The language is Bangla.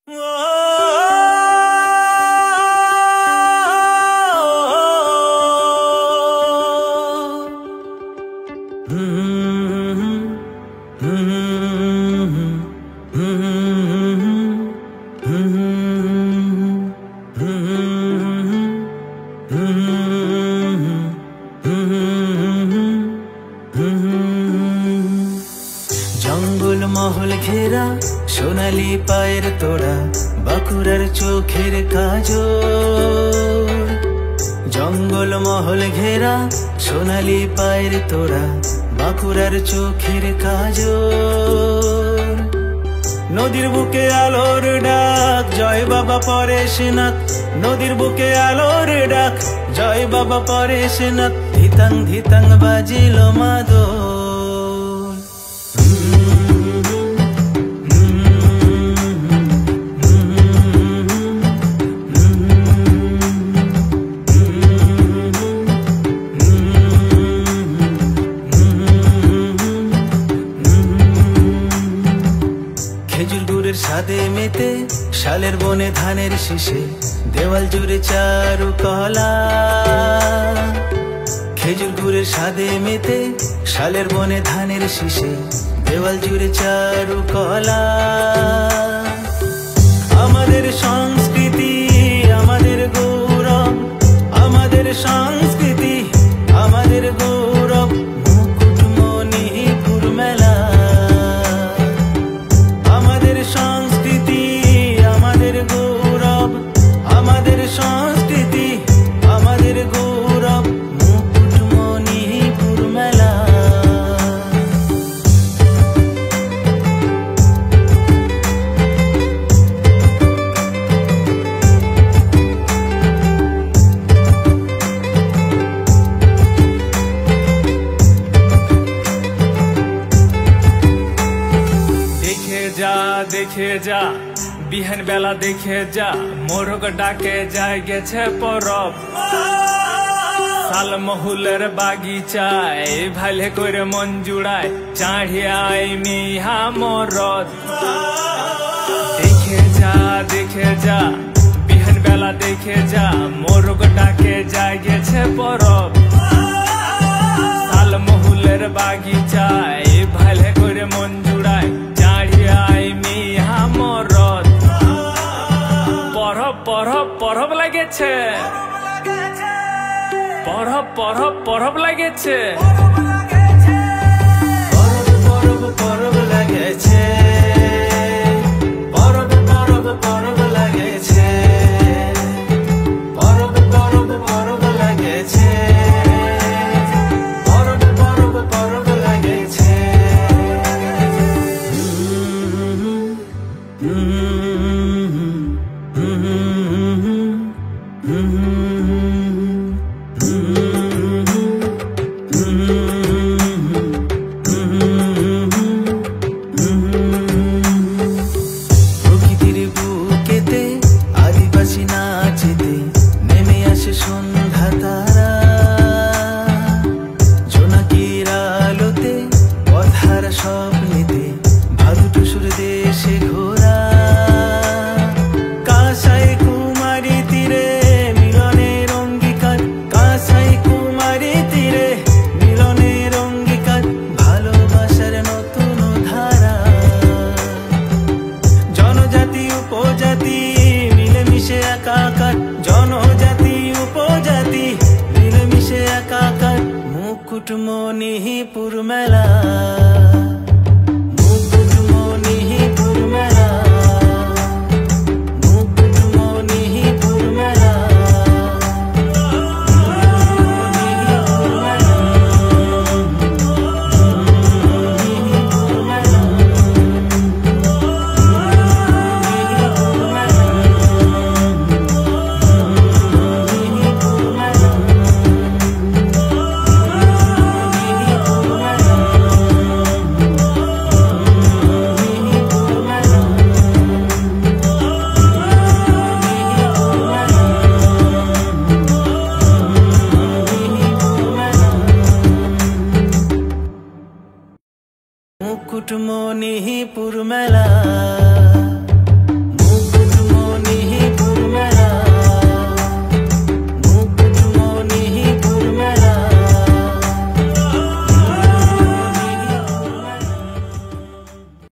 জঙ্গল মহল ঘেরা সোনালি পায়ের তোড়া বাঁকুড়ার চোখের কাজল। জঙ্গল মহল ঘেরা সোনালি পায়ের তোড়া বাঁকুড়ার চোখের কাজল। নদীর বুকে আলোর ডাক জয় বাবা পরেশনাথ, নদীর বুকে আলোর ডাক জয় বাবা পরেশনাথ। ধিতাং ধিতাং বাজিল মাদল। খেজুর গুড়ের স্বাদে মেতে শালের বনে ধানের শীষে দেওয়াল জুড়ে চারু কলা। খেজুর গুড়ের স্বাদে মেতে শালের বনে ধানের শীষে দেওয়াল জুড়ে চারু কলা। আমাদের সংস্কৃতি আমাদের গৌরব, আমাদের সংস্কৃতি আমাদের গৌরব। মুকুটমণিপুর মেলা আমাদের সংস্কৃতি আমাদের গৌরব, আমাদের সংস্কৃতি আমাদের গৌরব। মুকুটমণিপুর মেলা। দেখে যা বিহান বেলা দেখে যা মোরগ ডাকে যায় গেছে পরব। সালমহুলের বাগিচায় ভালে করে মন জুড়ায় চাঢ়িয়াই মিহা মরদ। দেখে যা বিহান বেলা দেখে যা মোরগ ডাকে যায় গেছে পরব। সালমহুলের বাগিচায় ভালে করে মন জুড়ায় চাঢ়িয়াই মিহা মরদ। পরব পরব পরব লাগেছে, পরব পরব পরব লাগেছে, পরব পরব পরব লাগেছে, পরব পরব পরব লাগেছে, পরব পরব পরব লাগেছে, পরব পরব পরব লাগেছে। প্রকৃতির বুকেতে আদিবাসী নাচেতে নেমে আসে সন্ধ্যা তারা। জোনাকির আলোতে পথহারা স্বপ্নেতে ভাদু টুসুর দেশে ঘোরা। কাঁসাই কুমারী তীরে মিলনের অঙ্গীকার, কাঁসাই কুমারী তীরে মিলনের অঙ্গীকার। ভালোবাসার নতুন ধারা জনজাতি উপজাতি মিলেমিশে একাকার, জনজাতি উপজাতি মিলেমিশে একাকার। মুকুটমণিপুর মেলা, মুকুটমণিপুর মেলা, মুকুটমণিপুর মেলা, মুকুটমণিপুর মেলা, মুকুটমণিপুর মেলা, মুকুটমণিপুর মেলা, মুকুটমণিপুর মেলা, মুকুটমণিপুর মেলা।